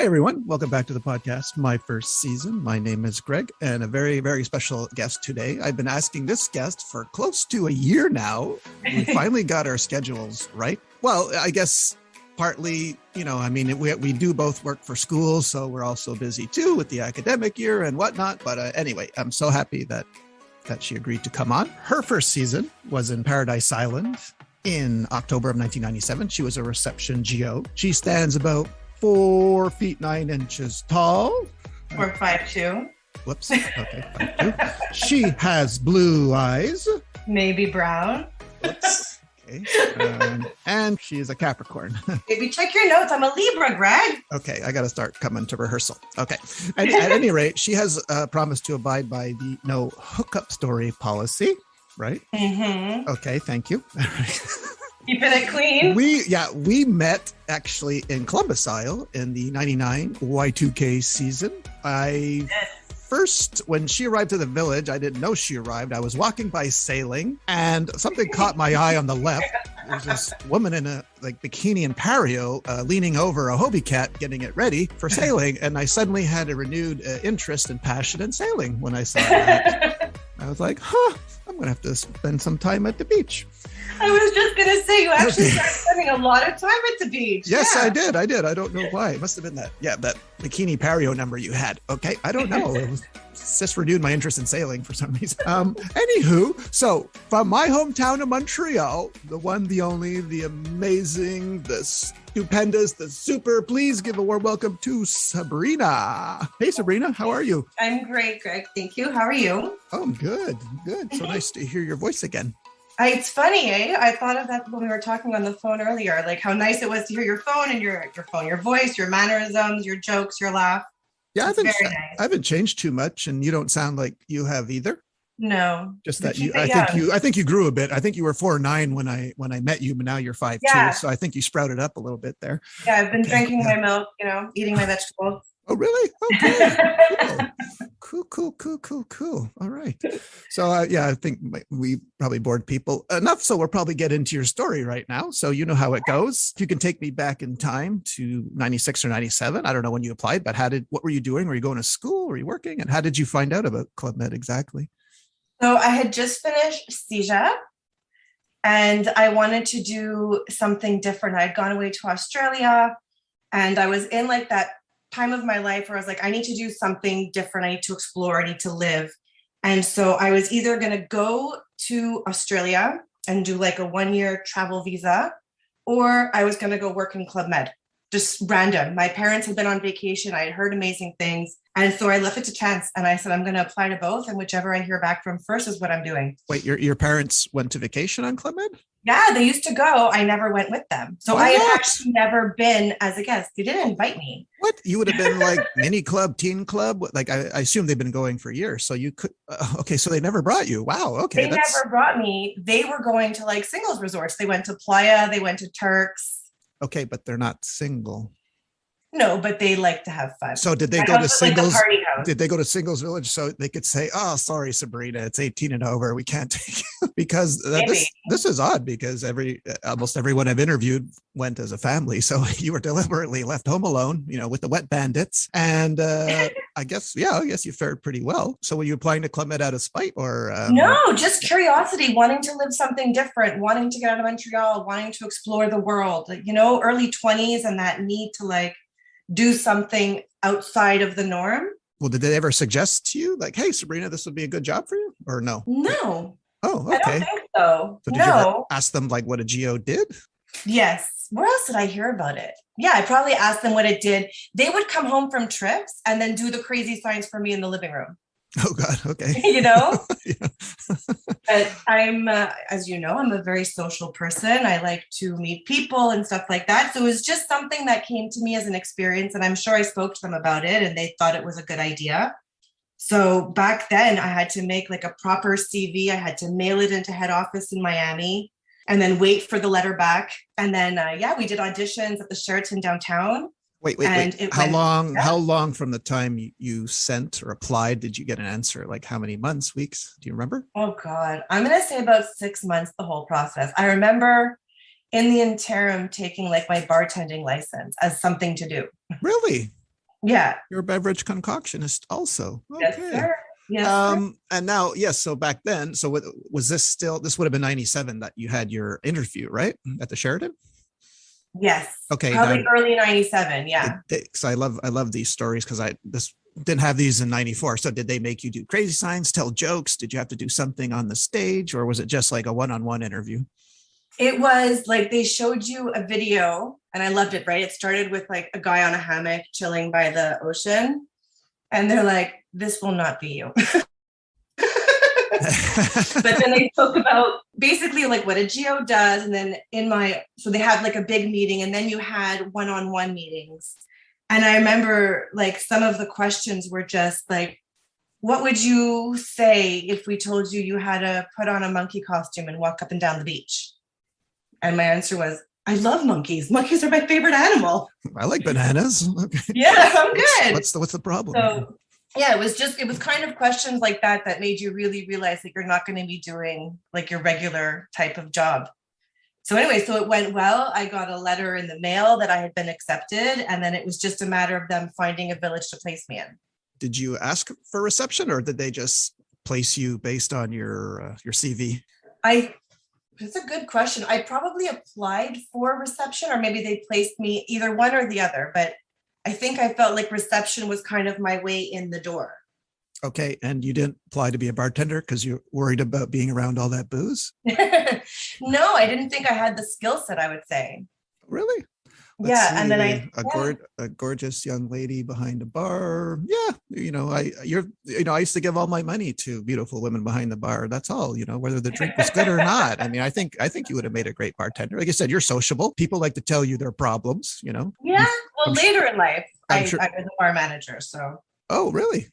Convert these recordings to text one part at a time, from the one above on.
everyone. Welcome back to the podcast, My First Season. My name is Greg, and a very, very special guest today. I've been asking this guest for close to a year now. We finally got our schedules right. Well, I guess partly, we do both work for school, so we're also busy too with the academic year and whatnot. But anyway, I'm so happy that she agreed to come on. Her first season was in Paradise Island in October of 1997. She was a reception GO. She stands about 4 feet 9 inches tall. Or 5'2". Whoops. Okay, 5'2". She has blue eyes. Maybe brown. Whoops. Okay. And she is a Capricorn. Maybe check your notes. I'm a Libra, Greg. Okay, I got to start coming to rehearsal. Okay. At any rate, she has promised to abide by the no hookup story policy, right? Mm-hmm. Okay, thank you. All right. Keeping it clean. We met actually in Columbus, Isle in the 99 Y2K season. When she arrived to the village, I didn't know she arrived. I was walking by sailing and something caught my eye on the left. There's this woman in a bikini and pareo leaning over a Hobie cat, getting it ready for sailing. And I suddenly had a renewed interest and passion in sailing when I saw that. I was like, I'm going to have to spend some time at the beach. I was just going to say, you actually started spending a lot of time at the beach. Yes, yeah. I did. I don't know why. It must have been that bikini pareo number you had. Okay. I don't know. It just renewed my interest in sailing for some reason. Anywho, so from my hometown of Montreal, the one, the only, the amazing, the stupendous, the super, please give a warm welcome to Sabrina. Hey, Sabrina, how are you? I'm great, Greg. Thank you. How are you? Oh, I'm good. Good. So nice to hear your voice again. It's funny, eh? I thought of that when we were talking on the phone earlier, like how nice it was to hear your phone and your voice, your mannerisms, your jokes, your laugh. Yeah, I haven't changed too much, and you don't sound like you have either. No, just that I think you grew a bit. I think you were 4'9" when I met you, but now you're 5'2". Yeah. So I think you sprouted up a little bit there. Yeah, I've been drinking my milk, eating my vegetables. Oh, really? Okay. Cool. All right. So, I think we probably bored people enough. So we'll probably get into your story right now. So you know how it goes. If you can take me back in time to 96 or 97. I don't know when you applied, but what were you doing? Were you going to school? Were you working? And how did you find out about Club Med exactly? So I had just finished CEGEP and I wanted to do something different. I had gone away to Australia and I was in that time of my life where I was like, I need to do something different. I need to explore. I need to live. And so I was either going to go to Australia and do a 1-year travel visa, or I was going to go work in Club Med. Just random. My parents had been on vacation. I had heard amazing things. And so I left it to chance. And I said, I'm going to apply to both. And whichever I hear back from first is what I'm doing. Wait, your parents went to vacation on Club Med? Yeah, they used to go. I never went with them. So I had actually never been as a guest. They didn't invite me. What? You would have been mini club, teen club? I assume they've been going for years. So you could, okay. So they never brought you. Wow. Okay. They never brought me. They were going to singles resorts. They went to Playa. They went to Turks. Okay. But they're not single. No, but they like to have fun. So did they go to singles? Did they go to singles village so they could say, "Oh, sorry, Sabrina, it's 18 and over. We can't take you." Because this is odd because almost everyone I've interviewed went as a family. So you were deliberately left home alone, with the wet bandits. And I guess you fared pretty well. So were you applying to Club Med out of spite or? No, just curiosity, wanting to live something different, wanting to get out of Montreal, wanting to explore the world. Early 20s and that need to do something outside of the norm. Well, did they ever suggest to you hey, Sabrina, this would be a good job for you or no? No. Oh, okay. I don't think so. So did you ever ask them what a GO did? Yes. Where else did I hear about it? Yeah, I probably asked them what it did. They would come home from trips and then do the crazy signs for me in the living room. Oh God. Okay. Yeah. But I'm, as you know, I'm a very social person. I like to meet people and stuff like that. So it was just something that came to me as an experience. And I'm sure I spoke to them about it and they thought it was a good idea. So back then I had to make a proper CV. I had to mail it into head office in Miami and then wait for the letter back. And then, we did auditions at the Sheraton downtown. Wait. How long from the time you sent or applied did you get an answer? How many months, weeks? Do you remember? Oh God, I'm going to say about 6 months, the whole process. I remember in the interim taking my bartending license as something to do. Really? Yeah. You're a beverage concoctionist also. Yes, Okay. sir. Yes, sir. And now, yes. So back then, so was this still? This would have been 97 that you had your interview, right, at the Sheraton. Yes. Okay, now Probably early 97. Yeah. because I love these stories because I this didn't have these in 94. So did they make you do crazy signs, tell jokes? Did you have to do something on the stage, or was it just like a one-on-one interview? It was like they showed you a video and I loved it, right? It started with like a guy on a hammock chilling by the ocean. And they're like, this will not be you. But then they spoke about basically like what a geo does. And then so they had like a big meeting and then you had one-on-one meetings. And I remember like some of the questions were just like, what would you say if we told you you had to put on a monkey costume and walk up and down the beach? And my answer was, I love monkeys. Monkeys are my favorite animal. I like bananas. Okay. Yeah, I'm good. What's the problem? So yeah, it was kind of questions like that that made you really realize that you're not going to be doing like your regular type of job. So anyway, so it went well. I got a letter in the mail that I had been accepted. And then it was just a matter of them finding a village to place me in. Did you ask for reception or did they just place you based on your CV? It's a good question. I probably applied for reception or maybe they placed me either one or the other, but I think I felt like reception was kind of my way in the door. Okay. And you didn't apply to be a bartender because you're worried about being around all that booze? No, I didn't think I had the skill set, I would say. Really? Yeah. And then a gorgeous young lady behind a bar. Yeah. I used to give all my money to beautiful women behind the bar. That's all, whether the drink was good or not. I mean, I think you would have made a great bartender. Like I said, you're sociable. People like to tell you their problems, Yeah. Well, later in life, I was a bar manager. So. Oh, really?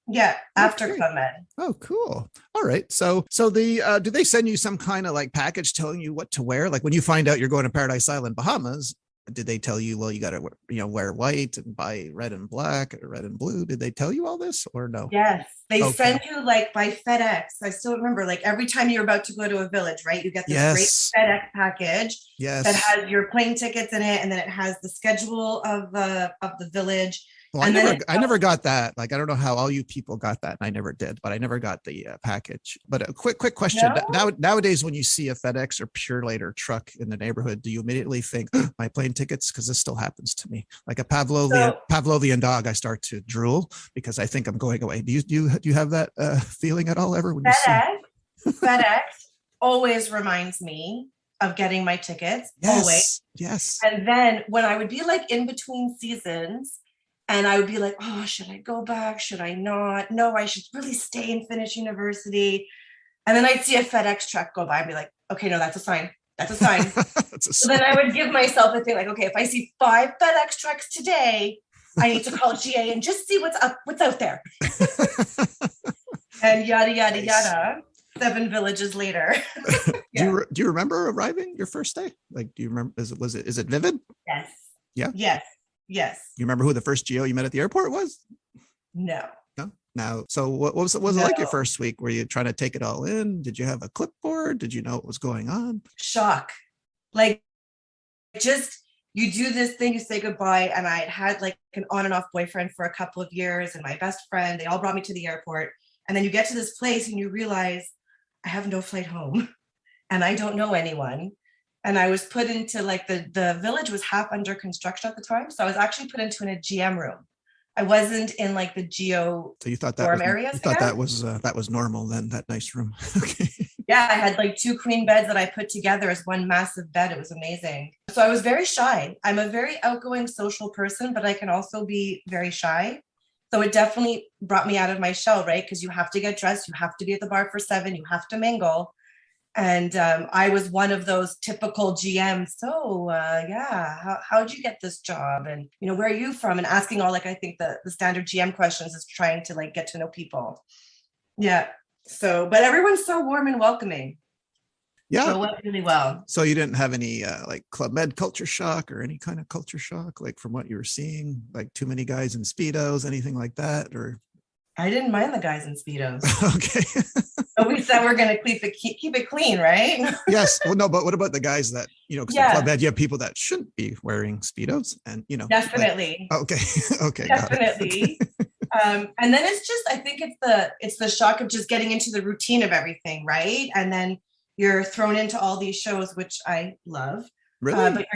Yeah, after Club Med. Oh, cool. All right. So do they send you some kind of like package telling you what to wear? Like when you find out you're going to Paradise Island, Bahamas, did they tell you, well, you got to, wear white and buy red and black or red and blue? Did they tell you all this or no? Yes. They send you like by FedEx. I still remember like every time you're about to go to a village, right? You get this great FedEx package that has your plane tickets in it. And then it has the schedule of the village. Well, I never got that. Like, I don't know how all you people got that. And I never did, but I never got the package. But a quick question. No? Nowadays, when you see a FedEx or Pure Later truck in the neighborhood, do you immediately think my plane tickets? Because this still happens to me. Like a Pavlovian dog, I start to drool because I think I'm going away. Do you have that feeling at all ever? When FedEx always reminds me of getting my tickets. Yes, always. Yes. And then when I would be like in between seasons, and I would be like, oh, should I go back? Should I not? No, I should really stay and finish university. And then I'd see a FedEx truck go by and be like, okay, no, that's a sign. That's a sign. So then I would give myself a thing like, okay, if I see 5 FedEx trucks today, I need to call GA and just see what's out there. And yada, yada, yada. 7 villages later. Do you remember arriving your first day? Like, do you remember, is it vivid? Yes. Yeah. Yes. You remember who the first GO you met at the airport was? No. Now, so what was it like your first week? Were you trying to take it all in? Did you have a clipboard? Did you know what was going on? Shock. Like, just, you do this thing, you say goodbye. And I had like an on and off boyfriend for a couple of years and my best friend, they all brought me to the airport. And then you get to this place and you realize I have no flight home and I don't know anyone. And I was put into like the village was half under construction at the time. So I was actually put into a GM room. I wasn't in like the geo so you thought dorm areas. You thought that was normal then, that nice room. Okay. Yeah, I had like 2 queen beds that I put together as one massive bed. It was amazing. So I was very shy. I'm a very outgoing social person, but I can also be very shy. So it definitely brought me out of my shell, right? Because you have to get dressed, you have to be at the bar for 7, you have to mingle. And I was one of those typical GMs. So how'd you get this job? And, where are you from? And asking all, like, I think the standard GM questions is trying to like get to know people. Yeah. So, but everyone's so warm and welcoming. Yeah. So it went really well. So you didn't have any like Club Med culture shock or any kind of culture shock, like from what you were seeing, like too many guys in Speedos, anything like that? Or I didn't mind the guys in Speedos. Okay. But we said we're going to keep it clean, right? Yes. Well, no, but what about the guys that, because in Club Yeah, Med, you have people that shouldn't be wearing Speedos and, definitely. okay. Okay. Got it. Definitely. And then it's just, I think it's the shock of just getting into the routine of everything, right? And then you're thrown into all these shows, which I love. Really? But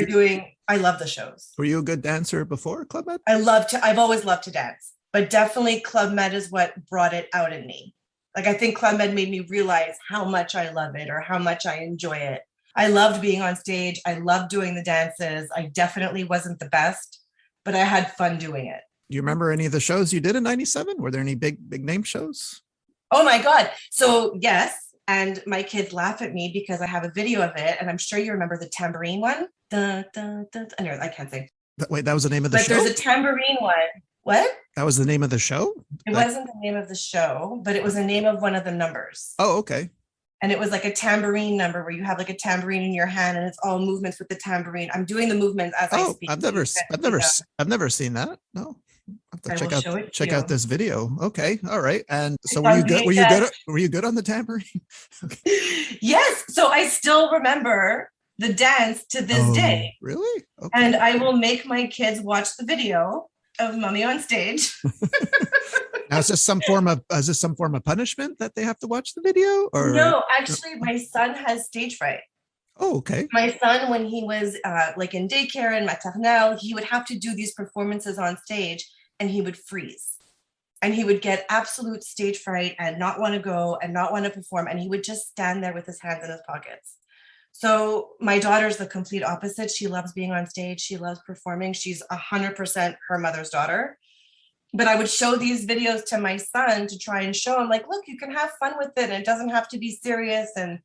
I love the shows. Were you a good dancer before Club Med? I've always loved to dance, but definitely Club Med is what brought it out in me. Like, I think Club Med made me realize how much I love it or how much I enjoy it. I loved being on stage. I loved doing the dances. I definitely wasn't the best, but I had fun doing it. Do you remember any of the shows you did in 97? Were there any big name shows? Oh my God. So yes. And my kids laugh at me because I have a video of it. And I'm sure you remember the tambourine one. Dun, dun, dun. Anyway, I can't sing. Wait, that was the name of the show? But there's a tambourine one. What? That was the name of the show? It wasn't the name of the show, but it was the name of one of the numbers. Oh, okay. And it was like a tambourine number where you have like a tambourine in your hand and it's all movements with the tambourine. I'm doing the movements as I speak. I've never seen that. No. I have to check out this video. Okay. All right. And so were you good? Were you good on the tambourine? Okay. Yes. So I still remember the dance to this day. Really? Okay. And I will make my kids watch the video of Mummy on stage. Now, is this some form of punishment that they have to watch the video? Or no, actually, my son has stage fright. Oh, okay. My son, when he was like in daycare and maternelle, he would have to do these performances on stage and he would freeze. And he would get absolute stage fright and not want to go and not want to perform. And he would just stand there with his hands in his pockets. So my daughter's the complete opposite. She loves being on stage. She loves performing. She's 100% her mother's daughter. But I would show these videos to my son to try and show him, like, look, you can have fun with it. And it doesn't have to be serious. And,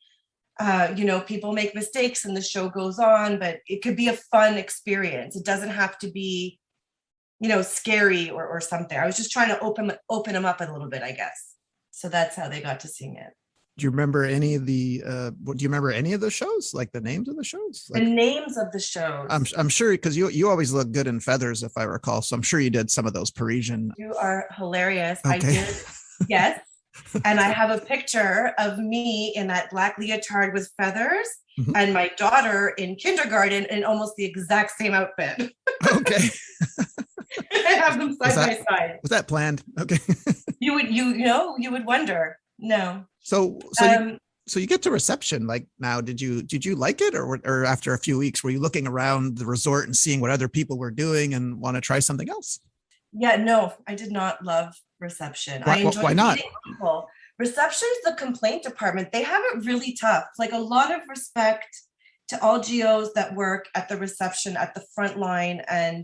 people make mistakes and the show goes on, but it could be a fun experience. It doesn't have to be, scary or something. I was just trying to open them up a little bit, I guess. So that's how they got to sing it. Do you remember any of the shows, like the names of the shows? The names of the shows. I'm sure, because you always look good in feathers, if I recall. So I'm sure you did some of those Parisian. You are hilarious. Okay. I did. Yes. And I have a picture of me in that black leotard with feathers and my daughter in kindergarten in almost the exact same outfit. Okay. I have them side by side. Was that planned? Okay. You would wonder. No. So you get to reception. Like, now, did you like it, or after a few weeks, were you looking around the resort and seeing what other people were doing and want to try something else? Yeah, no, I did not love reception. Why not? People. Reception's the complaint department. They have it really tough. Like, a lot of respect to all GOs that work at the reception at the front line, and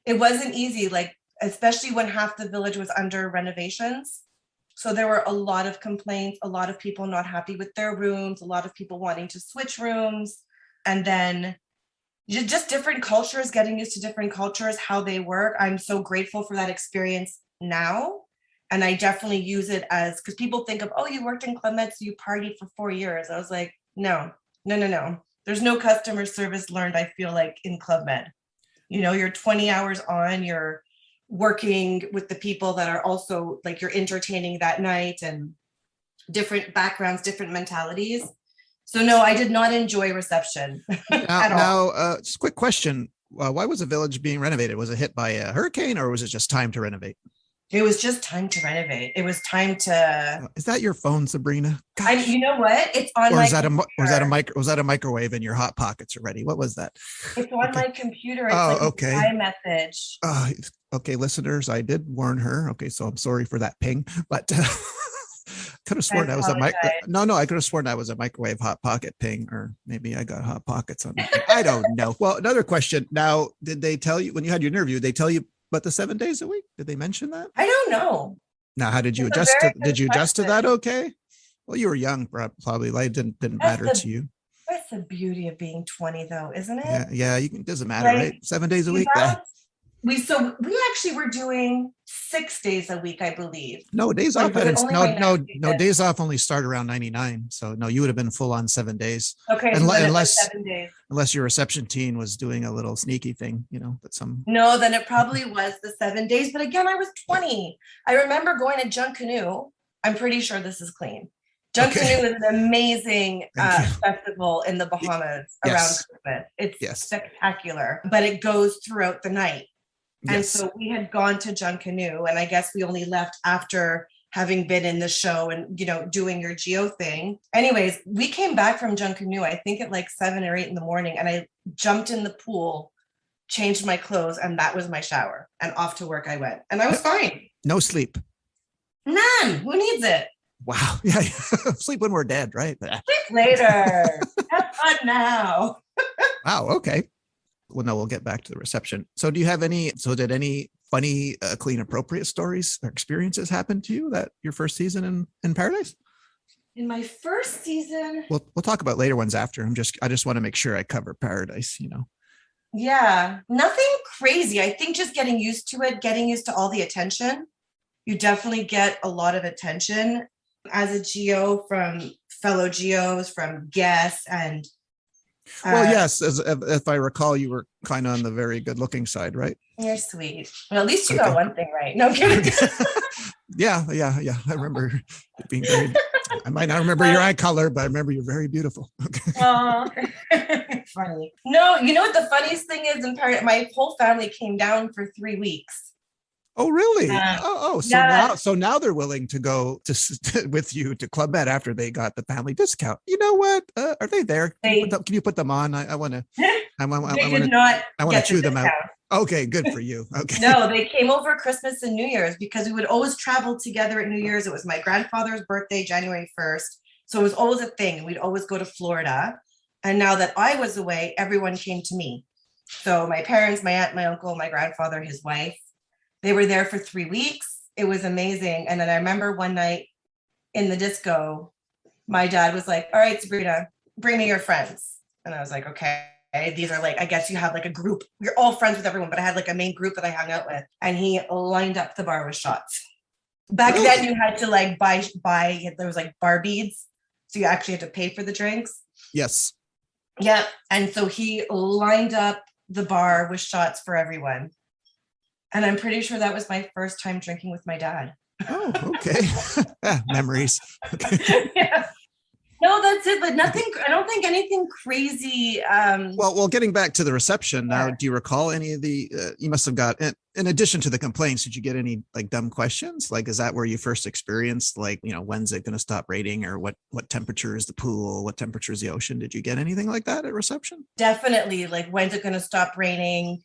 it wasn't easy. Like, especially when half the village was under renovations. So there were a lot of complaints, a lot of people not happy with their rooms, a lot of people wanting to switch rooms, and then just different cultures, getting used to different cultures, how they work. I'm so grateful for that experience now. And I definitely use it because people think of, oh, you worked in Club Med, so you partied for 4 years. I was like, no. There's no customer service learned, I feel like, in Club Med. You're 20 hours on, you're working with the people that are also, like, you're entertaining that night, and different backgrounds, different mentalities. So no, I did not enjoy reception at all. Now, just a quick question. Why was the village being renovated? Was it hit by a hurricane, or was it just time to renovate? It was just time to renovate. It was time to. Is that your phone, Sabrina? You know what? It's on my computer. Was that a microwave and your hot pockets are ready? What was that? It's on my computer. It's okay. A iMessage. Okay, listeners, I did warn her. Okay, so I'm sorry for that ping, but could have sworn that was I could have sworn that was a microwave hot pocket ping, or maybe I got hot pockets on it. I don't know. Well, another question. Now, did they tell you when you had your interview? They tell you about the 7 days a week? Did they mention that? I don't know. Now, how did you adjust? Did you adjust to that? Okay. Well, you were young, probably. Life didn't matter to you. That's the beauty of being 20, though, isn't it? Yeah. It doesn't matter, right? 7 days a week. We actually were doing 6 days a week, I believe. No, days Or off. was it only my next No, season? days off only start around 99. So no, you would have been full on 7 days. Okay, so then it was Unless 7 days. your reception team was doing a little sneaky thing, but some. No, then it probably was the 7 days. But again, I was 20. I remember going to Junk Canoe. I'm pretty sure this is clean. Junk Okay. Canoe is an amazing Thank you. festival in the Bahamas around Yes. Christmas. It's Yes. spectacular, but it goes throughout the night. And Yes. so we had gone to Junk Canoe, and I guess we only left after having been in the show and, doing your geo thing. Anyways, we came back from Junk Canoe, I think at like 7 or 8 in the morning, and I jumped in the pool, changed my clothes, and that was my shower. And off to work I went. And I was fine. No sleep. None. Who needs it? Wow. Yeah. Sleep when we're dead, right? Sleep later. Have fun now. Wow. Okay. Well, no, we'll get back to the reception. So did any funny, clean, appropriate stories or experiences happen to you that your first season in Paradise? In my first season. We'll talk about later ones after. I just want to make sure I cover Paradise, Yeah, nothing crazy. I think just getting used to it, getting used to all the attention. You definitely get a lot of attention as a geo from fellow geos, from guests, and well, yes, if I recall, you were kind of on the very good looking side, right? You're sweet. Well, at least you got one thing right. No, I'm kidding. Yeah. I remember being very. I might not remember your eye color, but I remember you're very beautiful. Okay. Oh, funny. No, you know what the funniest thing is? My whole family came down for 3 weeks. Oh, really? So now they're willing to go with you to Club Med after they got the family discount. You know what? Are they there? Can you put them on? I want to. I want to chew them out. Okay, good for you. Okay. No, they came over Christmas and New Year's because we would always travel together at New Year's. It was my grandfather's birthday, January 1st. So it was always a thing. We'd always go to Florida. And now that I was away, everyone came to me. So my parents, my aunt, my uncle, my grandfather, his wife, they were there for 3 weeks. It was amazing. And then I remember one night in the disco, my dad was like, all right, Sabrina, bring me your friends. And I was like, okay. These are like, I guess you have like a group. You're all friends with everyone, but I had like a main group that I hung out with. And he lined up the bar with shots. Back then you had to like buy, there was like bar beads. So you actually had to pay for the drinks. Yes. Yeah. And so he lined up the bar with shots for everyone. And I'm pretty sure that was my first time drinking with my dad. Oh, okay. Memories. Okay. Yeah. No, that's it. But nothing, I don't think anything crazy. Well, getting back to the reception now, do you recall any of the, you must have got, in addition to the complaints, did you get any like dumb questions? Like, is that where you first experienced, like, when's it going to stop raining, or what temperature is the pool? What temperature is the ocean? Did you get anything like that at reception? Definitely. Like, when's it going to stop raining?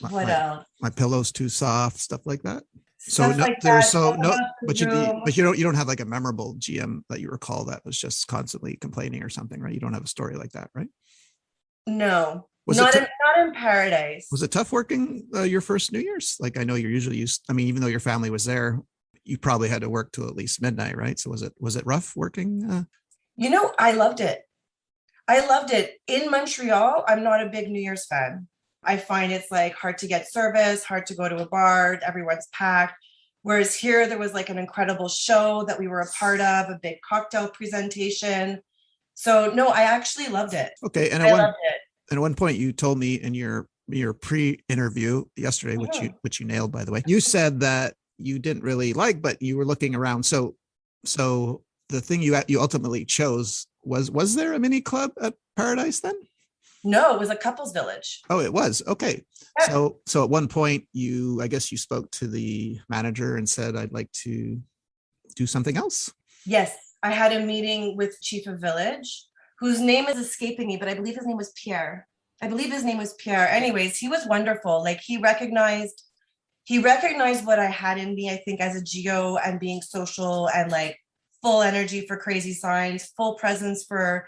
What else? My pillow's too soft, stuff like that. Stuff So like that. but you don't have like a memorable GM that you recall that was just constantly complaining or something, right? You don't have a story like that, right? No, not in Paradise. Was it tough working your first New Year's? Like, I know you're usually used. I mean, even though your family was there, you probably had to work till at least midnight, right? So was it rough working? I loved it. In Montreal, I'm not a big New Year's fan. I find it's like hard to get service, hard to go to a bar, everyone's packed. Whereas here, there was like an incredible show that we were a part of, a big cocktail presentation. So no, I actually loved it. Okay. And loved it. And at one point you told me in your pre-interview yesterday, which you nailed, by the way, you said that you didn't really like, but you were looking around. So the thing you ultimately chose was there a mini club at Paradise then? No, it was a couples village. Oh, it was. Okay. Yeah. So at one point I guess you spoke to the manager and said, I'd like to do something else. Yes. I had a meeting with Chief of Village, whose name is escaping me, but I believe his name was Pierre. Anyways, he was wonderful. Like, he recognized what I had in me, I think, as a geo, and being social and like full energy for Crazy Signs, full presence for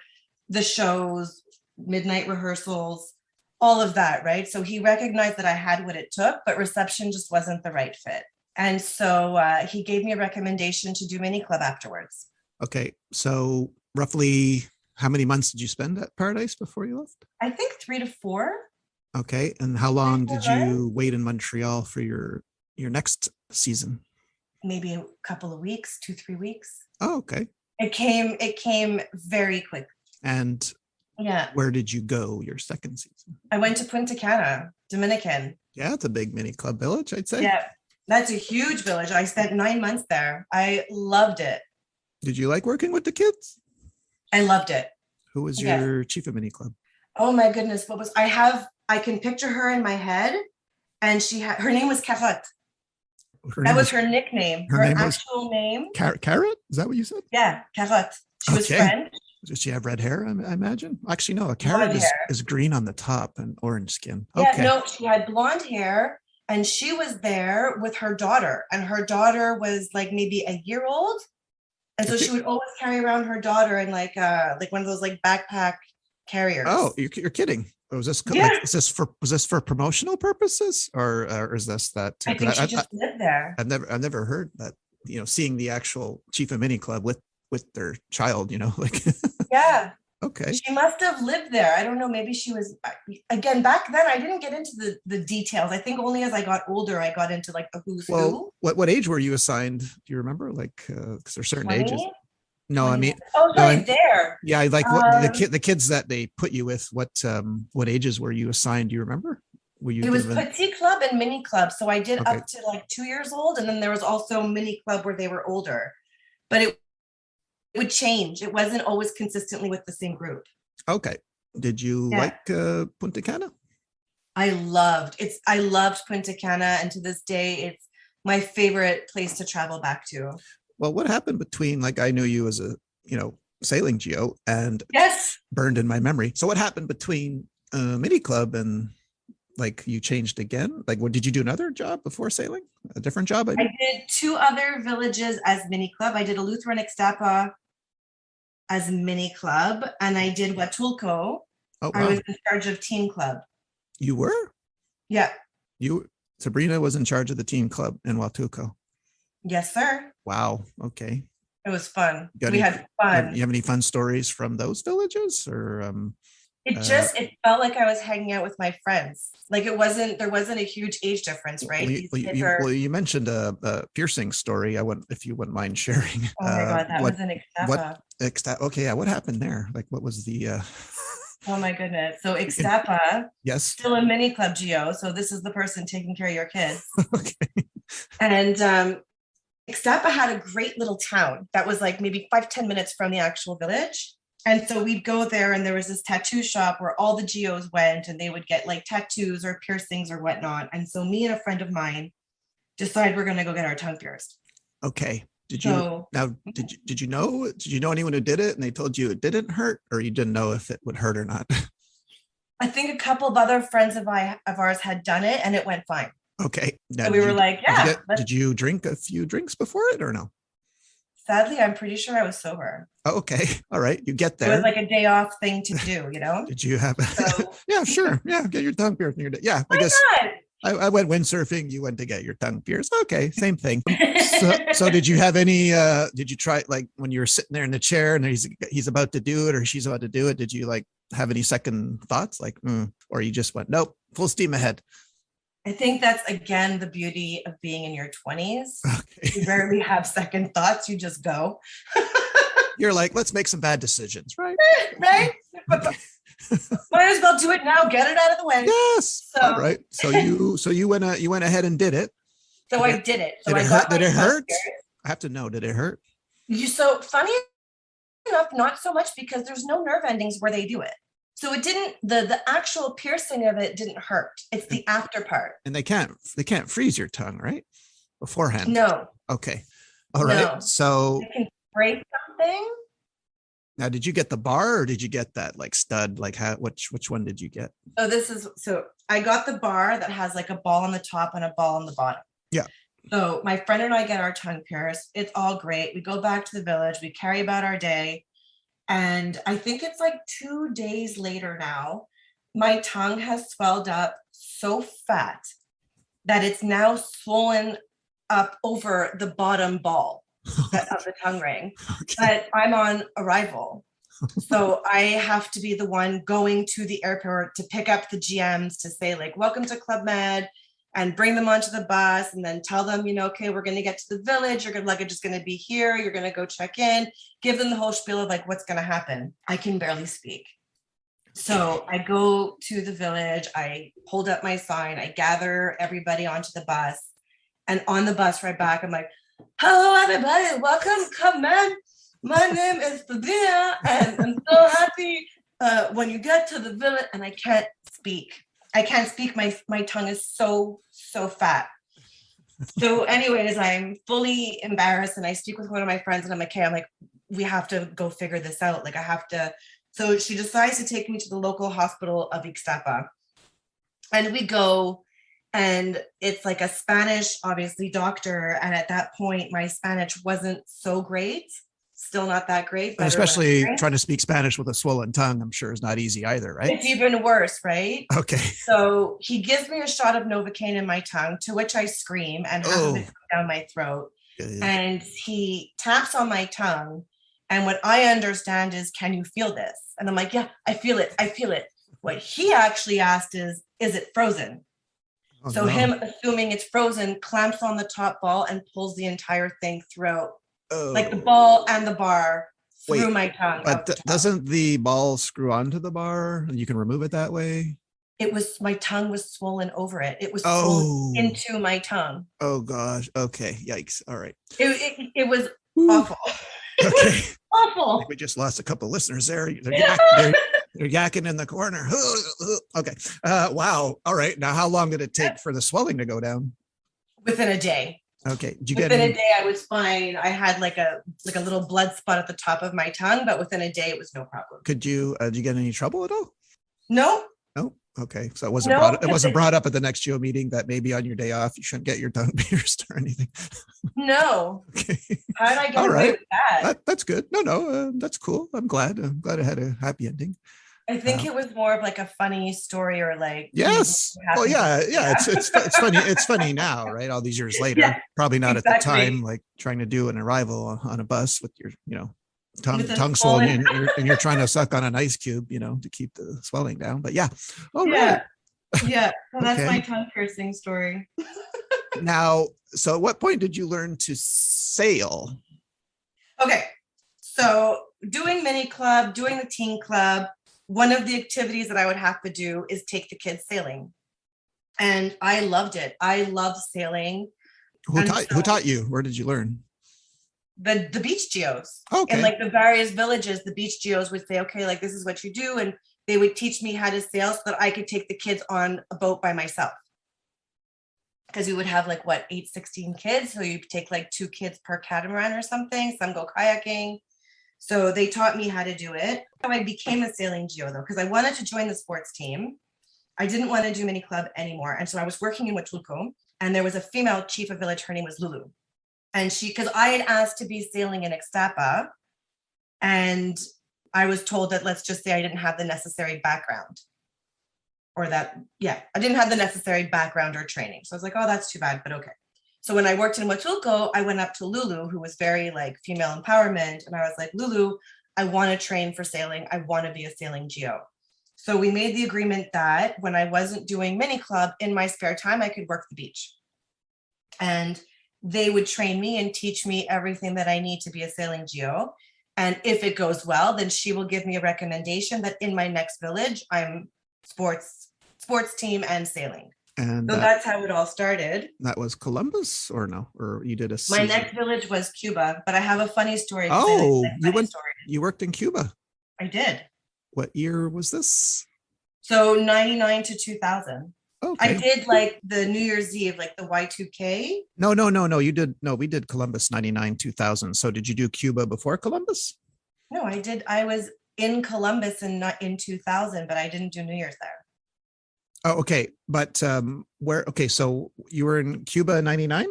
the shows, midnight rehearsals, all of that, right? So he recognized that I had what it took, but reception just wasn't the right fit. And so he gave me a recommendation to do mini club afterwards. Okay. So roughly how many months did you spend at Paradise before you left? I think 3 to 4. Okay. And how long did you wait in Montreal for your next season? Maybe a couple of weeks, 2-3 weeks. Oh, okay. It came very quick. And yeah, where did you go your second season? I went to Punta Cana, Dominican. Yeah, it's a big mini club village, I'd say. Yeah, that's a huge village. I spent 9 months there. I loved it. Did you like working with the kids? I loved it. Who was your chief of mini club? Oh my goodness, I can picture her in my head, and her name was Carotte. That was her nickname. Her actual name. Carrot? Is that what you said? Yeah, Carotte. She was French. Does she have red hair, I imagine? Actually, no, a carrot is green on the top and orange skin. Yeah, no, she had blonde hair, and she was there with her daughter, and her daughter was like maybe a year old. And so she would always carry around her daughter in like one of those like backpack carriers. Oh, you're kidding. Was this was this for promotional purposes, or is this that? I think she just lived there. I've never heard that. Seeing the actual chief of mini club with their child. Like. Yeah. Okay. She must have lived there. I don't know. Maybe she was. Again, back then I didn't get into the details. I think only as I got older I got into like the who's who. What age were you assigned? Do you remember? Like, because there's certain 20? ages. No, 20. I mean. Oh, sorry, there. Yeah, like what the kids that they put you with. What ages were you assigned? Do you remember? It was petit club and mini club. So I did up to like 2 years old, and then there was also mini club where they were older, but it would change. It wasn't always consistently with the same group. Okay. Did you like Punta Cana? I loved Punta Cana, and to this day it's my favorite place to travel back to. Well, what happened between, like, I knew you as a sailing geo, and burned in my memory. So what happened between mini club and like you changed again? Like, what did you do another job before sailing? A different job? I did 2 other villages as mini club. I did Eleuthera and Ixtapa as mini club, and I did Huatulco. Oh, wow. I was in charge of team club. You were? Yeah. Sabrina was in charge of the team club in Huatulco. Yes, sir. Wow. Okay. It was fun. We had fun. You have any fun stories from those villages, or? It felt like I was hanging out with my friends. Like there wasn't a huge age difference, right? You mentioned a piercing story. If you wouldn't mind sharing. Oh my God, that was an Ixtapa. Okay, yeah. What happened there? Like, what was the? Oh my goodness. So Ixtapa, yes, still a mini club geo. So this is the person taking care of your kids. Okay. And Ixtapa had a great little town that was like maybe 5-10 minutes from the actual village. And so we'd go there, and there was this tattoo shop where all the geos went, and they would get like tattoos or piercings or whatnot. And so me and a friend of mine decided we're going to go get our tongue pierced. Okay. Did you know anyone who did it, and they told you it didn't hurt, or you didn't know if it would hurt or not? I think a couple of other friends of ours had done it, and it went fine. Okay. Now, so we were like, yeah. Did you drink a few drinks before it or no? Sadly, I'm pretty sure I was sober. Oh, okay. All right. You get there. It was like a day off thing to do, Did you have yeah, sure. Yeah. Get your tongue pierced. Yeah. I guess I went windsurfing. You went to get your tongue pierced. Okay. Same thing. So did you have any, did you try, like, when you were sitting there in the chair and he's about to do it or she's about to do it, did you like have any second thoughts, like, or you just went, nope, full steam ahead? I think that's, again, the beauty of being in your 20s. Okay. You rarely have second thoughts. You just go. You're like, let's make some bad decisions, right? Right? Might as well do it now. Get it out of the way. Yes. All right. So you went ahead and did it. So I did it. So did it hurt? I have to know. Did it hurt? So funny enough, not so much, because there's no nerve endings where they do it. So it didn't, the actual piercing of it didn't hurt. It's the after part. And they can't freeze your tongue, right? Beforehand. No. Okay. All right. No. So they can break something. Now, did you get the bar, or did you get that like stud? Like which one did you get? So I got the bar that has like a ball on the top and a ball on the bottom. Yeah. So my friend and I get our tongue pierced. It's all great. We go back to the village. We carry about our day. And I think it's like 2 days later now, my tongue has swelled up so fat that it's now swollen up over the bottom ball of the tongue ring. Okay. But I'm on arrival. So I have to be the one going to the airport to pick up the GMs to say, like, welcome to Club Med. and bring them onto the bus and then tell them, okay, we're going to get to the village. Your luggage is going to be here. You're going to go check in, give them the whole spiel of like what's going to happen. I can barely speak. So I go to the village, I hold up my sign, I gather everybody onto the bus, and on the bus right back, I'm like, hello, everybody, welcome, come in. My name is Sabrina, and I'm so happy when you get to the village, and I can't speak. My tongue is so fat. So anyways, I'm fully embarrassed, and I speak with one of my friends, and I'm like, we have to go figure this out. Like I have to. So she decides to take me to the local hospital of Ixtapa. And we go, and it's like a Spanish, obviously, doctor. And at that point, my Spanish wasn't so great. Still not that great. And especially trying to speak Spanish with a swollen tongue, I'm sure is not easy either, right? It's even worse, right? Okay. So he gives me a shot of Novocaine in my tongue, to which I scream and half of it comes down my throat. And he taps on my tongue. And what I understand is, can you feel this? And I'm like, yeah, I feel it. What he actually asked is it frozen? Oh, so no. Him assuming it's frozen, clamps on the top ball and pulls the entire thing throughout. Like the ball and the bar through my tongue. But doesn't the ball screw onto the bar? You can remove it that way? My tongue was swollen over it. It was swollen into my tongue. Oh gosh. Okay. Yikes. All right. It was awful. Okay. Awful. We just lost a couple of listeners there. They're yakking in the corner. Okay. Wow. All right. Now, how long did it take for the swelling to go down? Within a day. Okay. Within a day, I was fine. I had like a little blood spot at the top of my tongue, but within a day, it was no problem. Did you get any trouble at all? No. No. Okay. So it wasn't brought up at the next GEO meeting that maybe on your day off you shouldn't get your tongue pierced or anything. No. Okay. How did I get away with that? That's good. No, that's cool. I'm glad it had a happy ending. I think it was more of like a funny story or like. Yes. Well, yeah. It's funny. It's funny now, right? All these years later, probably not at the time, like trying to do an arrival on a bus with your, tongue swollen and you're trying to suck on an ice cube, to keep the swelling down. But yeah. Oh, yeah. Right. Yeah. Well, that's my tongue piercing story. Now, so at what point did you learn to sail? Okay. So doing mini club, doing the teen club, one of the activities that I would have to do is take the kids sailing. And I loved it. I loved sailing. Who taught you? Where did you learn? The beach geos. Okay. And like the various villages, the beach geos would say, okay, like this is what you do. And they would teach me how to sail so that I could take the kids on a boat by myself. Because we would have 16 kids. So you take 2 kids per catamaran or something. Some go kayaking. So they taught me how to do it. I became a sailing geo though, because I wanted to join the sports team. I didn't want to do mini club anymore. And so I was working in Huatulco, and there was a female chief of village. Her name was Lulu. And because I had asked to be sailing in Ixtapa, and I was told that, let's just say I didn't have the necessary background. I didn't have the necessary background or training. So I was like, oh, that's too bad, but okay. So when I worked in Huatulco, I went up to Lulu, who was very female empowerment. And I was like, Lulu, I want to train for sailing. I want to be a sailing geo. So we made the agreement that when I wasn't doing mini club in my spare time, I could work the beach. And they would train me and teach me everything that I need to be a sailing geo. And if it goes well, then she will give me a recommendation that in my next village, I'm sports team and sailing. And so that's how it all started. That was Columbus or no? Or you did a season? My next village was Cuba, but I have a funny story. Oh, you worked in Cuba. I did. What year was this? So 99 to 2000. Okay. I did the New Year's Eve, the Y2K. No. You did. No, we did Columbus 99, 2000. So did you do Cuba before Columbus? No, I did. I was in Columbus and not in 2000, but I didn't do New Year's there. Oh, okay. But so you were in Cuba in 99?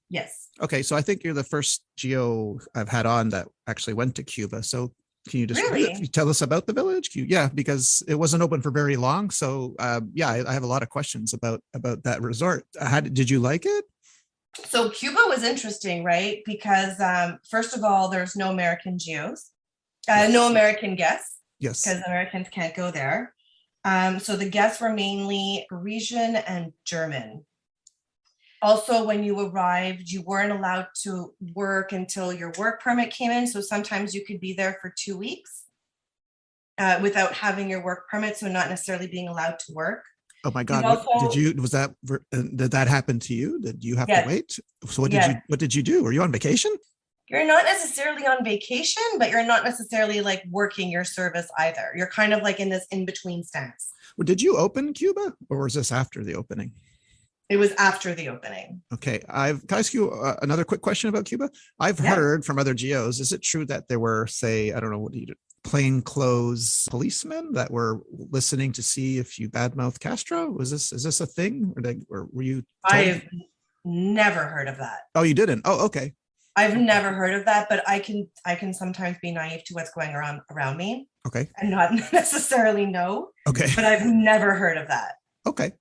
Yes. Okay. So I think you're the first geo I've had on that actually went to Cuba. So can you just tell us about the village? Yeah, because it wasn't open for very long. So I have a lot of questions about that resort. Did you like it? So Cuba was interesting, right? Because first of all, there's no American geos, no American guests. Yes. Because Americans can't go there. So the guests were mainly Parisian and German. Also, when you arrived, you weren't allowed to work until your work permit came in. So sometimes you could be there for 2 weeks without having your work permit, so not necessarily being allowed to work. Oh my You God! What did also, you? Was that? Did that happen to you? Did you have to yes, wait? So what did you? yes. What did you do? Were you on vacation? You're not necessarily on vacation, but you're not necessarily like working your service either. You're kind of like in this in-between stance. Well, did you open Cuba, or was this after the opening? It was after the opening. Okay, can I ask you another quick question about Cuba? I've Yeah. heard from other geos. Is it true that there were, say, I don't know, what do you do? Plainclothes policemen that were listening to see if you badmouth Castro? Is this a thing, or were you told? I've never heard of that. Oh, you didn't. Oh, okay. I've never heard of that, but I can sometimes be naive to what's going around me Okay. and not necessarily know. Okay. But I've never heard of that. Okay.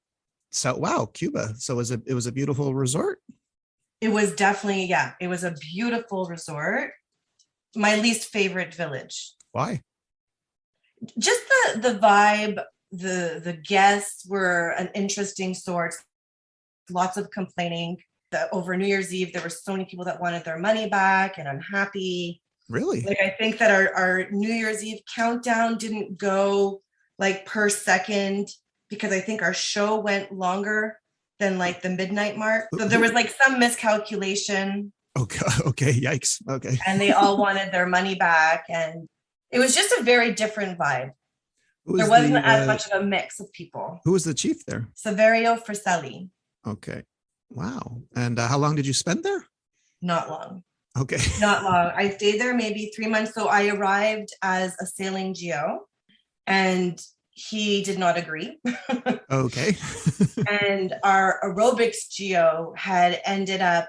So wow, Cuba. So it was a beautiful resort. It was definitely, yeah, it was a beautiful resort. My least favorite village. Why? Just the vibe, the guests were an interesting sort. Lots of complaining. Over New Year's Eve, there were so many people that wanted their money back and unhappy. Really? Like, I think that our New Year's Eve countdown didn't go like per second because I think our show went longer than like the midnight mark. So there was like some miscalculation. Okay. Okay. Yikes. Okay. And they all wanted their money back. And it was just a very different vibe. There wasn't as much of a mix of people. Who was the chief there? Saverio Friselli. Okay. Wow. And how long did you spend there? Not long. Okay. Not long. I stayed there maybe 3 months. So I arrived as a sailing geo and he did not agree. Okay. And our aerobics geo had ended up,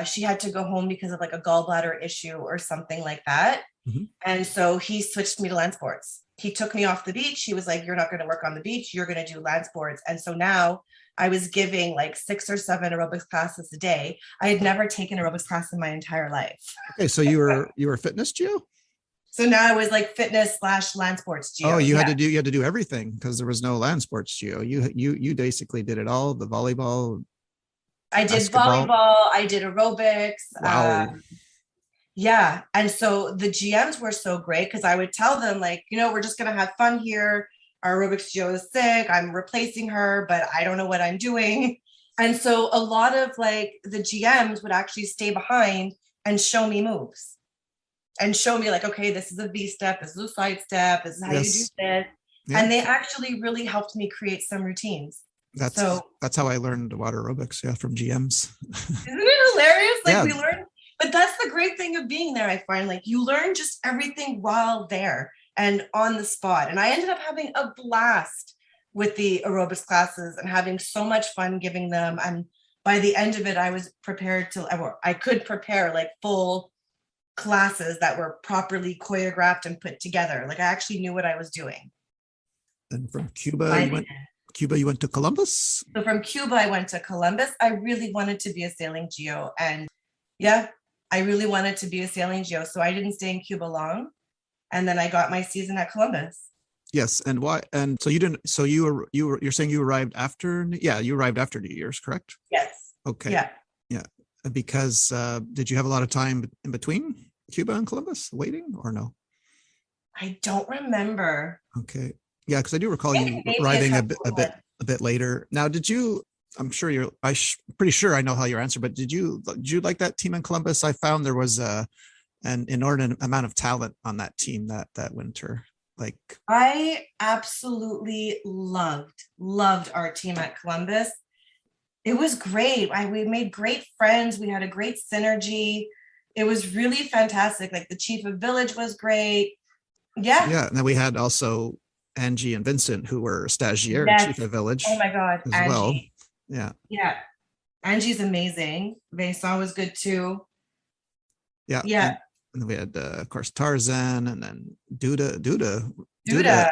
she had to go home because of like a gallbladder issue or something like that. Mm-hmm. And so he switched me to land sports. He took me off the beach. He was like, you're not going to work on the beach. You're going to do land sports. And so now I was giving like 6 or 7 aerobics classes a day. I had never taken aerobics class in my entire life. Okay. So you were fitness geo? So now I was like fitness / land sports geo. Oh, you had to do everything because there was no land sports geo. You basically did it all. The volleyball. I did basketball. volleyball. I did aerobics. Wow. Yeah. And so the GMs were so great because I would tell them like, we're just going to have fun here. Our aerobics geo is sick. I'm replacing her, but I don't know what I'm doing. And so a lot of like the GMs would actually stay behind and show me moves and show me like, okay, this is a V step. This is a side step. This is how you do this. Yeah. And they actually really helped me create some routines. That's how I learned water aerobics. Yeah. From GMs. Isn't it hilarious? Like we learned, but that's the great thing of being there. I find like you learn just everything while there and on the spot. And I ended up having a blast with the aerobics classes and having so much fun giving them. And by the end of it, I was prepared I could prepare like full classes that were properly choreographed and put together. Like I actually knew what I was doing. And from Cuba, you went to Columbus? So from Cuba, I went to Columbus. I really wanted to be a sailing geo. And yeah, I really wanted to be a sailing geo. So I didn't stay in Cuba long. And then I got my season at Columbus. Yes. And why? And so you're saying you arrived after? Yeah. You arrived after New Year's, correct? Yes. Okay. Yeah. Yeah. Because did you have a lot of time in between Cuba and Columbus waiting or no? I don't remember. Okay. Yeah. Cause I do recall you arriving a bit later. Now, I'm sure pretty sure I know how your answer, but did you like that team in Columbus? I found there was an inordinate amount of talent on that team that winter. Like I absolutely loved our team at Columbus. It was great. We made great friends. We had a great synergy. It was really fantastic. Like the chief of village was great. Yeah. Yeah. And then we had also Angie and Vincent, who were stagiaire chief of village. Oh my God. As Angie. well. Yeah. Yeah. Angie's amazing. Vincent was good too. Yeah. Yeah. And then we had, of course, Tarzan, and then Duda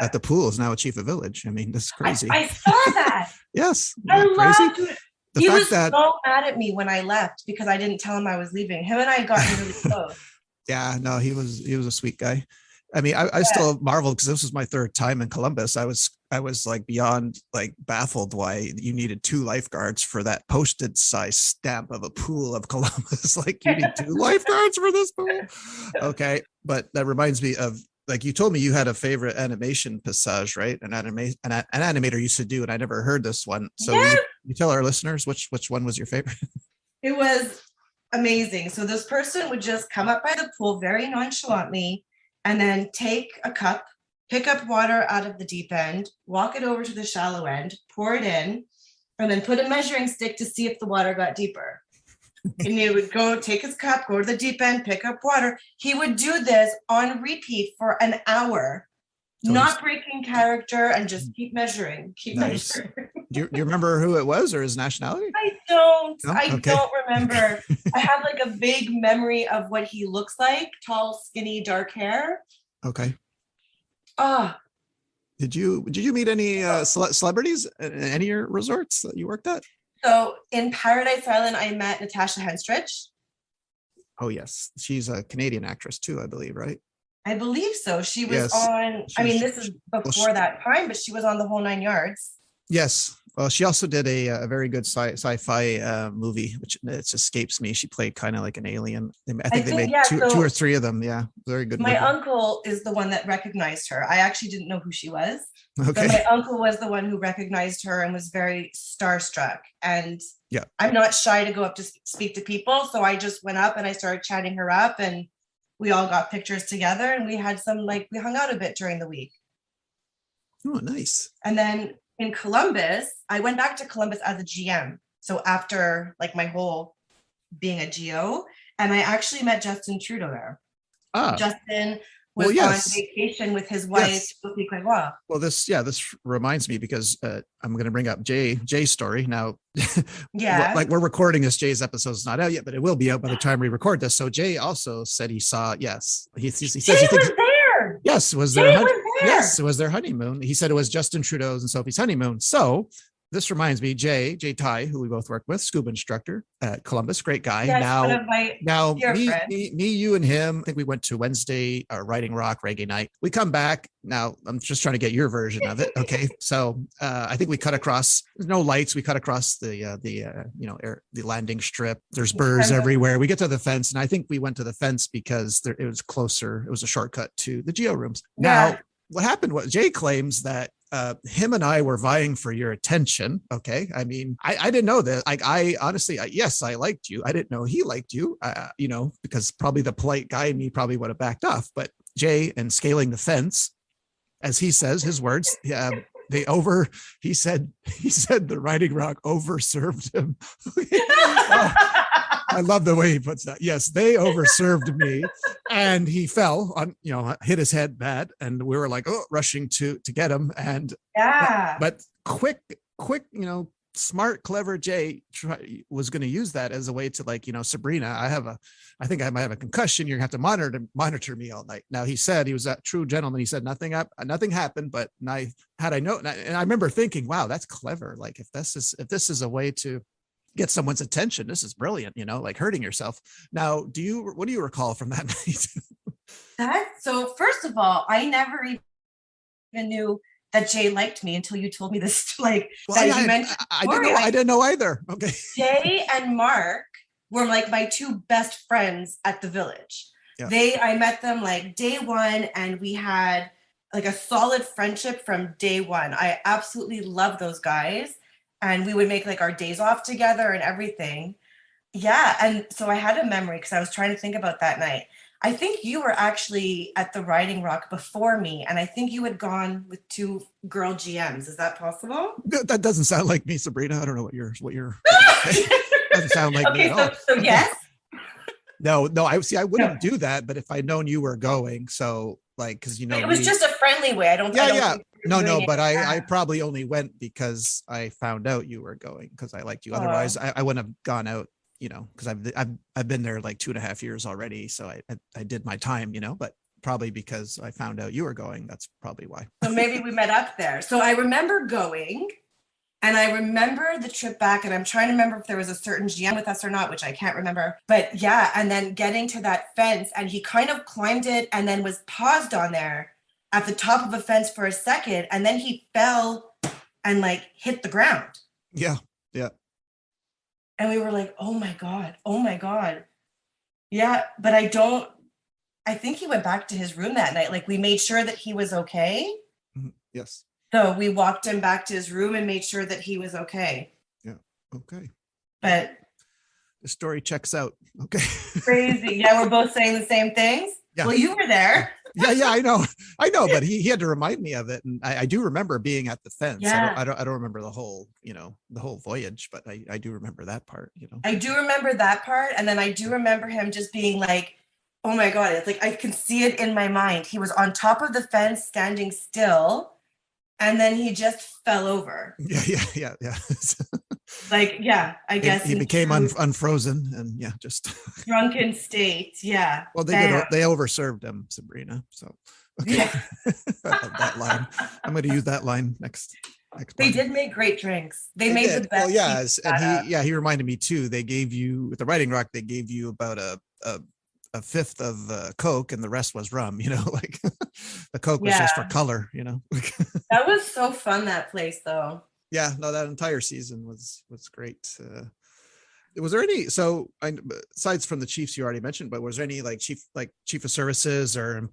at the pool is now a chief of village. I mean, this is crazy. I saw that. Yes. I love Duda. He was so mad at me when I left because I didn't tell him I was leaving. Him and I got really close. Yeah, no, he was a sweet guy. I mean, I still marveled because this was my third time in Columbus. I was like beyond like baffled why you needed two lifeguards for that posted size stamp of a pool of Columbus. Like you need two lifeguards for this pool. Okay. But that reminds me of, like, you told me you had a favorite animation passage, right? An animator used to do, and I never heard this one. So Yes, you tell our listeners which one was your favorite? it was amazing. So this person would just come up by the pool very nonchalantly and then take a cup, pick up water out of the deep end, walk it over to the shallow end, pour it in, and then put a measuring stick to see if the water got deeper. And he would go take his cup, go to the deep end, pick up water. He would do this on repeat for an hour, So not breaking character, and just keep measuring, keep nice. measuring. Do you remember who it was or his nationality? I don't. No? I Okay. don't remember. I have like a vague memory of what he looks like: tall, skinny, dark hair. Okay. Oh, Did you meet any celebrities at any of your resorts that you worked at? so in Paradise Island, I met Natasha Henstridge. Oh yes, she's a Canadian actress too, I believe, right? I believe so. She was Yes. on. I mean, this is Well, before that time, but she was on the whole 9 yards. Yes. Well, she also did a very good sci-fi movie, which it escapes me. She played kind of like an alien. I think they made two or three of them. Yeah, very good My movie. uncle is the one that recognized her. I actually didn't know who she was. Okay. But my uncle was the one who recognized her and was very starstruck. And yeah, I'm not shy to go up to speak to people. So I just went up and I started chatting her up, and we all got pictures together, and we had some, like, we hung out a bit during the week. Oh, nice. And then in Columbus, I went back to Columbus as a GM. So after like my whole being a GO, and I actually met Justin Trudeau there. Justin was on vacation with his wife, Sophie Quevois. Well, this reminds me because I'm going to bring up Jay's story now. Yeah, like we're recording this. Jay's episode is not out yet, but it will be out by the time we record this. So Jay also said he saw. Yes, he says he thinks there. Yes, was there? Yes, it was their honeymoon. He said it was Justin Trudeau's and Sophie's honeymoon. So this reminds me, Jay Ty, who we both work with, scuba instructor at Columbus, great guy. Yes, now me, you and him, I think we went to Wednesday Riding Rock reggae night. We come back. Now I'm just trying to get your version of it. Okay. So I think we cut across, there's no lights. We cut across the landing strip. There's birds everywhere. We get to the fence, and I think we went to the fence because it was closer. It was a shortcut to the geo rooms. Yeah. Now, what happened was Jay claims that him and I were vying for your attention. Okay. I mean, I didn't know that. Like, I honestly, yes, I liked you. I didn't know he liked you, because probably the polite guy in me probably would have backed off. But Jay, and scaling the fence, as he says, his words, he said the Riding Rock overserved him. I love the way he puts that. Yes, they overserved me, and he fell on, hit his head bad, and we were like, rushing to get him. And but quick, smart, clever Jay was going to use that as a way to Sabrina, I think I might have a concussion. You're going to have to monitor me all night. Now, he said, he was a true gentleman. He said nothing happened, but I remember thinking, wow, that's clever. Like, if this is a way to get someone's attention, this is brilliant, like hurting yourself. Now, what do you recall from that night? So first of all, I never even knew that Jay liked me until you told me this, you mentioned. I didn't know either. Okay. Jay and Mark were like my two best friends at the Village. Yeah. I met them like day one, and we had like a solid friendship from day one. I absolutely love those guys. And we would make like our days off together and everything. Yeah. And so I had a memory because I was trying to think about that night. I think you were actually at the Riding Rock before me, and I think you had gone with two girl GMs. Is that possible? That doesn't sound like me, Sabrina. I don't know what you're doesn't sound like me at all. So yes. No, I wouldn't do that, but if I'd known you were going, so like, because it was just a friendly way. I don't No, but I probably only went because I found out you were going, because I liked you. Otherwise, I wouldn't have gone out, because I've been there like 2.5 years already. So I did my time, but probably because I found out you were going. That's probably why. So maybe we met up there. So I remember going, And I remember the trip back, and I'm trying to remember if there was a certain GM with us or not, which I can't remember. But yeah, and then getting to that fence, and he kind of climbed it and then was paused on there at the top of a fence for a second, and then he fell and like hit the ground. Yeah. Yeah. And we were like, oh my God, oh my God. Yeah, but I think he went back to his room that night. Like we made sure that he was okay. Yes. So we walked him back to his room and made sure that he was okay. Yeah. Okay. But The story checks out. Okay. crazy. Yeah, we're both saying the same things. Yeah. Well, you were there. Yeah, I know, but he had to remind me of it, and I do remember being at the fence. Yeah. I don't remember the whole, the whole voyage, but I do remember that part. I do remember that part, and then I do remember him just being like, "Oh my God!" It's like I can see it in my mind. He was on top of the fence, standing still, and then he just fell over. Yeah. Like, yeah, I guess he became unfrozen, and yeah, just drunken state. Yeah. Well, they overserved him, Sabrina. So okay, Yeah. that line. I'm going to use that line next. They did make great drinks. They made the best. Well, yeah, and he reminded me too. They gave you with the Writing Rock. They gave you about a fifth of Coke, and the rest was rum. Like the Coke was just for color. That was so fun. That place, though. Yeah, no, that entire season was great. Was there any? So, aside from the chiefs you already mentioned, but was there any chief of services or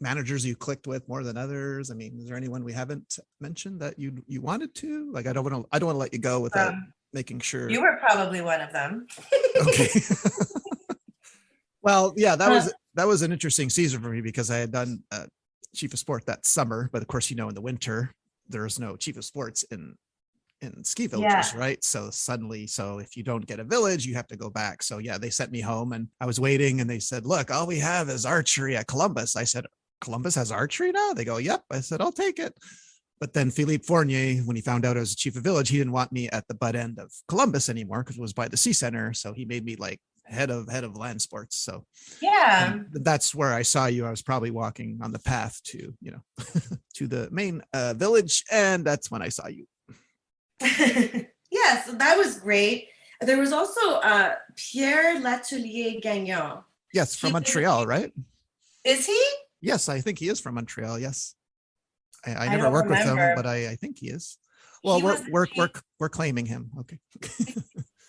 managers you clicked with more than others? I mean, is there anyone we haven't mentioned that you wanted to? Like, I don't want to let you go without making sure. You were probably one of them. Okay. Well, yeah, that was an interesting season for me because I had done chief of sport that summer, but of course, in the winter there's no chief of sports in ski villages, right? So suddenly, if you don't get a village, you have to go back. So yeah, they sent me home, and I was waiting, and they said, "Look, all we have is archery at Columbus." I said, "Columbus has archery now?" They go, "Yep." I said, "I'll take it." But then Philippe Fournier, when he found out I was a chief of village, he didn't want me at the butt end of Columbus anymore because it was by the Sea Center. So he made me like head of land sports. So yeah, that's where I saw you. I was probably walking on the path to to the main village, and that's when I saw you. Yeah, so that was great. There was also Pierre Latelier Gagnon. Yes, from Montreal, right? Is he? Yes, I think he is from Montreal. Yes, I never worked with him, but I think he is. Well, we're claiming him. Okay.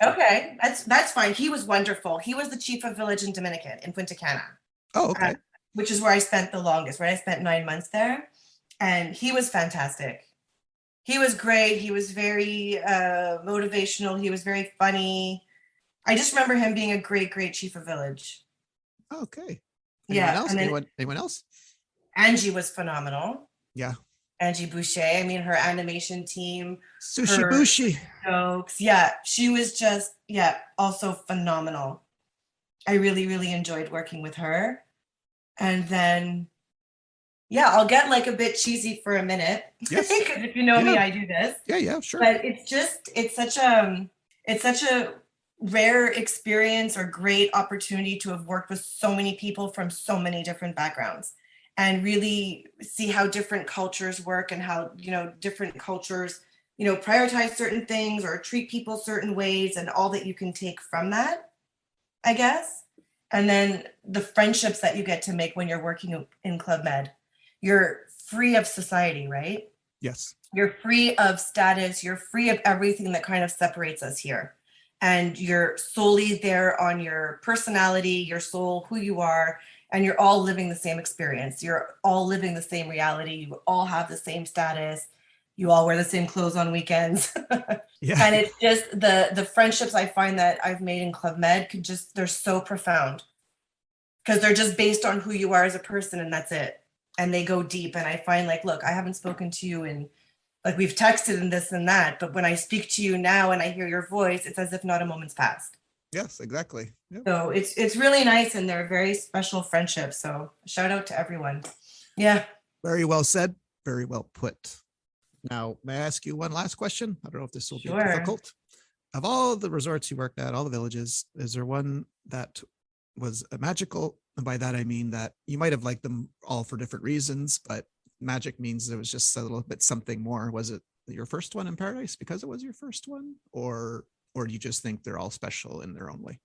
Okay, that's fine. He was wonderful. He was the chief of village in Dominican, in Punta Cana. Oh, okay. Which is where I spent the longest, right? I spent 9 months there, and he was fantastic. He was great. He was very motivational. He was very funny. I just remember him being a great chief of village. Okay. Anyone else? Angie was phenomenal. Yeah. Angie Boucher. I mean, her animation team. Sushi Bushi. Jokes. Yeah. She was just, also phenomenal. I really enjoyed working with her. And then, I'll get like a bit cheesy for a minute. Yes. Because if you know me, I do this. Yeah, sure. But it's such a rare experience or great opportunity to have worked with so many people from so many different backgrounds and really see how different cultures work and how, different cultures, prioritize certain things or treat people certain ways and all that you can take from that, I guess. And then the friendships that you get to make when you're working in Club Med. You're free of society, right? Yes. You're free of status. You're free of everything that kind of separates us here. And you're solely there on your personality, your soul, who you are, and you're all living the same experience. You're all living the same reality. You all have the same status. You all wear the same clothes on weekends. Yeah. And it's just the friendships I find that I've made in Club Med they're so profound because they're just based on who you are as a person, and that's it. And they go deep. And I find look, I haven't spoken to you in we've texted and this and that, but when I speak to you now and I hear your voice, it's as if not a moment's passed. Yes, exactly. Yep. So it's really nice, and they're very special friendships. So shout out to everyone. Yeah. Very well said. Very well put. Now, may I ask you one last question? I don't know if this will be difficult. Of all the resorts you worked at, all the villages, is there one that was magical? And by that, I mean that you might have liked them all for different reasons, but magic means there was just a little bit something more. Was it your first one in Paradise because it was your first one, or do you just think they're all special in their own way?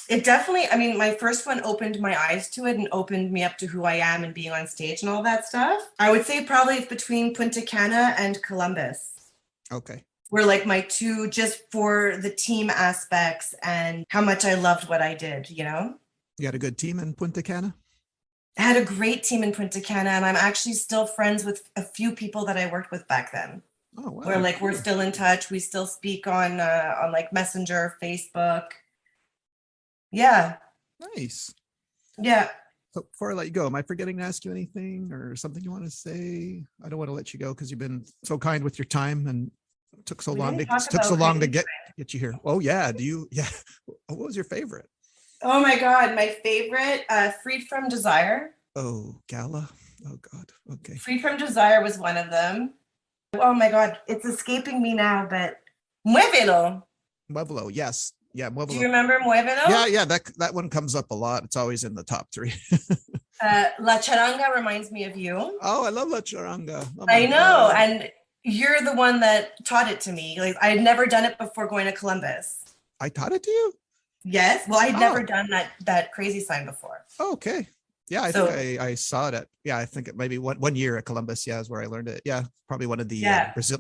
It definitely, I mean, my first one opened my eyes to it and opened me up to who I am and being on stage and all that stuff. I would say probably it's between Punta Cana and Columbus. Okay. Were like my two, just for the team aspects and how much I loved what I did, you know? You had a good team in Punta Cana? I had a great team in Punta Cana, and I'm actually still friends with a few people that I worked with back then. Oh, wow. We're like, we're still in touch. We still speak on like Messenger, Facebook. Yeah. Nice. Yeah. So before I let you go, am I forgetting to ask you anything or something you want to say? I don't want to let you go because you've been so kind with your time and it took so long to get you here. Oh yeah. Yeah. What was your favorite? Oh my God. My favorite, Freed from Desire. Oh, Gala. Oh God. Okay. Freed from Desire was one of them. Oh my God. It's escaping me now, but Muévelo. Muévelo. Yes. Yeah. Muévelo. Do you remember Muévelo? Yeah. That one comes up a lot. It's always in the top 3. La Charanga reminds me of you. Oh, I love La Charanga. Oh I know. God. And you're the one that taught it to me. Like I had never done it before going to Columbus. I taught it to you? Yes. Well, I'd never done that crazy sign before. Oh, okay. Yeah, I think I saw it I think it maybe one year at Columbus. Yeah, is where I learned it. Yeah, probably one of the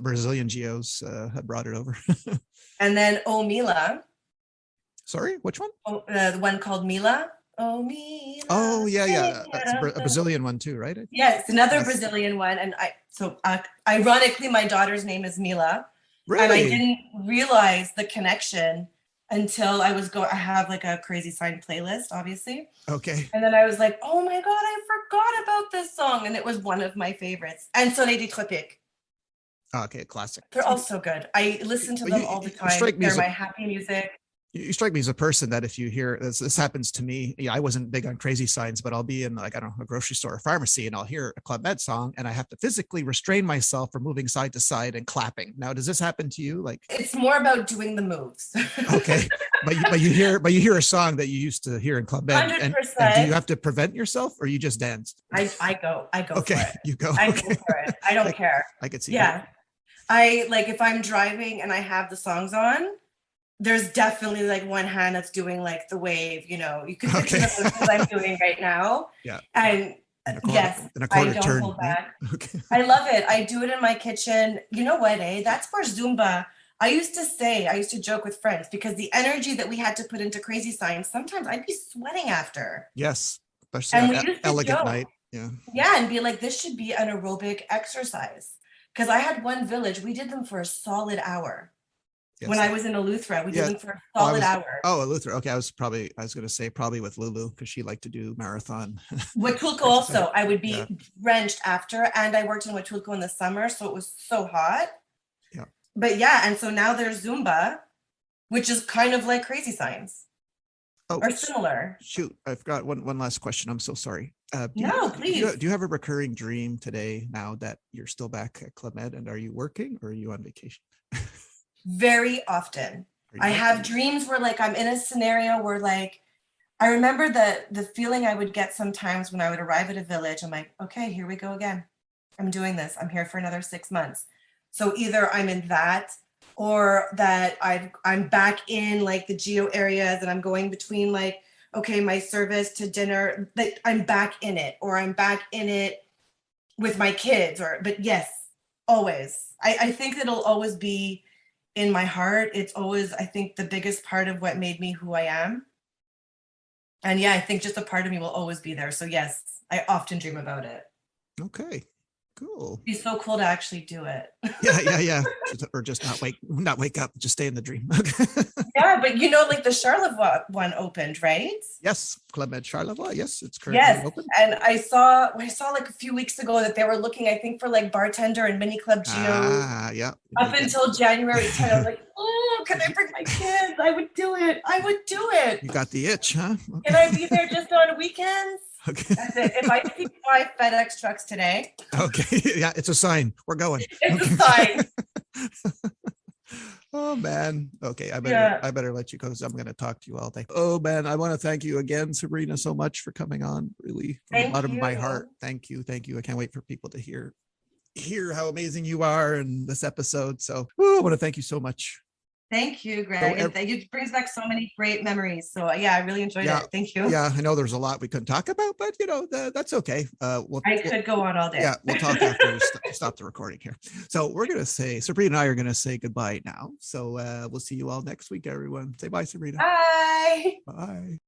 Brazilian geos had brought it over. And then Oh Mila. Sorry, which one? Oh, the one called Mila. Oh Mila. Oh yeah. That's a Brazilian one too, right? Yes, another Brazilian one. And ironically, my daughter's name is Mila. Really? And I didn't realize the connection until I have like a crazy sign playlist, obviously. Okay. And then I was like, oh my God, I forgot about this song. And it was one of my favorites. And Soleil des Tropiques. Okay, classic. They're all so good. I listen to them all the time. They're my happy music. You strike me as a person that if you hear this happens to me. Yeah, I wasn't big on crazy signs, but I'll be in like, I don't know, a grocery store or pharmacy and I'll hear a Club Med song and I have to physically restrain myself from moving side to side and clapping. Now, does this happen to you? Like, it's more about doing the moves. Okay. But you hear a song that you used to hear in Club Med and do you have to prevent yourself or you just dance? I go okay, for it. You go. I go for it. I don't care. I could see that. That. I like if I'm driving and I have the songs on, there's definitely like one hand that's doing like the wave, you know, you can picture the moves I'm doing right now. Yeah. And yes, I don't hold back. Okay. I love it. I do it in my kitchen. You know what, that's for Zumba. I used to joke with friends because the energy that we had to put into crazy signs, sometimes I'd be sweating after. Yes. Especially on elegant night. Yeah. Yeah. And be like, this should be an aerobic exercise. Because I had one village, we did them for a solid hour. Yes. When I was in Eleuthera, we did them for a solid hour. Oh, Eleuthera. Okay, I was going to say probably with Lulu because she liked to do marathon. Huatulco also, I would be drenched after, and I worked in Huatulco in the summer, so it was so hot. Yeah. But yeah, and so now there's Zumba, which is kind of like crazy signs. Or similar. Shoot, I forgot one last question. I'm so sorry. Please. Do you have a recurring dream today now that you're still back at Club Med, and are you working or are you on vacation? Very often. I have dreams where like I'm in a scenario where like I remember the feeling I would get sometimes when I would arrive at a village. I'm like, okay, here we go again. I'm doing this. I'm here for another 6 months. So either I'm in that or that I'm back in like the geo areas and I'm going between like, okay, my service to dinner, that I'm back in it, or I'm back in it with my kids, but yes, always. I think it'll always be in my heart. It's always, I think, the biggest part of what made me who I am. And yeah, I think just a part of me will always be there. So yes, I often dream about it. Okay, cool. It'd be so cool to actually do it. Yeah. Or just not wake up, just stay in the dream. Yeah, but you know, like the Charlevoix one opened, right? Yes, Club Med Charlevoix. Yes, it's currently open. And I saw like a few weeks ago that they were looking, I think, for like bartender and mini club geo. Yeah. Up until January 10th, I was like, oh, can I bring my kids? I would do it. You got the itch, huh? Okay. Can I be there just on weekends? Okay. That's it. If I see 5 FedEx trucks today. Okay. Yeah, it's a sign. We're going. It's a sign. Oh man. Okay. I better let you go because I'm going to talk to you all day. Oh man. I want to thank you again, Sabrina, so much for coming on. Really, from the bottom of my heart. Thank you. I can't wait for people to hear hear how amazing you are in this episode. So I want to thank you so much. Thank you, Greg. And thank you. It brings back so many great memories. So yeah, I really enjoyed it. Thank you. Yeah, I know there's a lot we couldn't talk about, but that's okay. I could go on all day. Yeah, we'll talk after we stop the recording here. So we're going to say, Sabrina and I are going to say goodbye now. So we'll see you all next week, everyone. Say bye, Sabrina. Bye. Bye.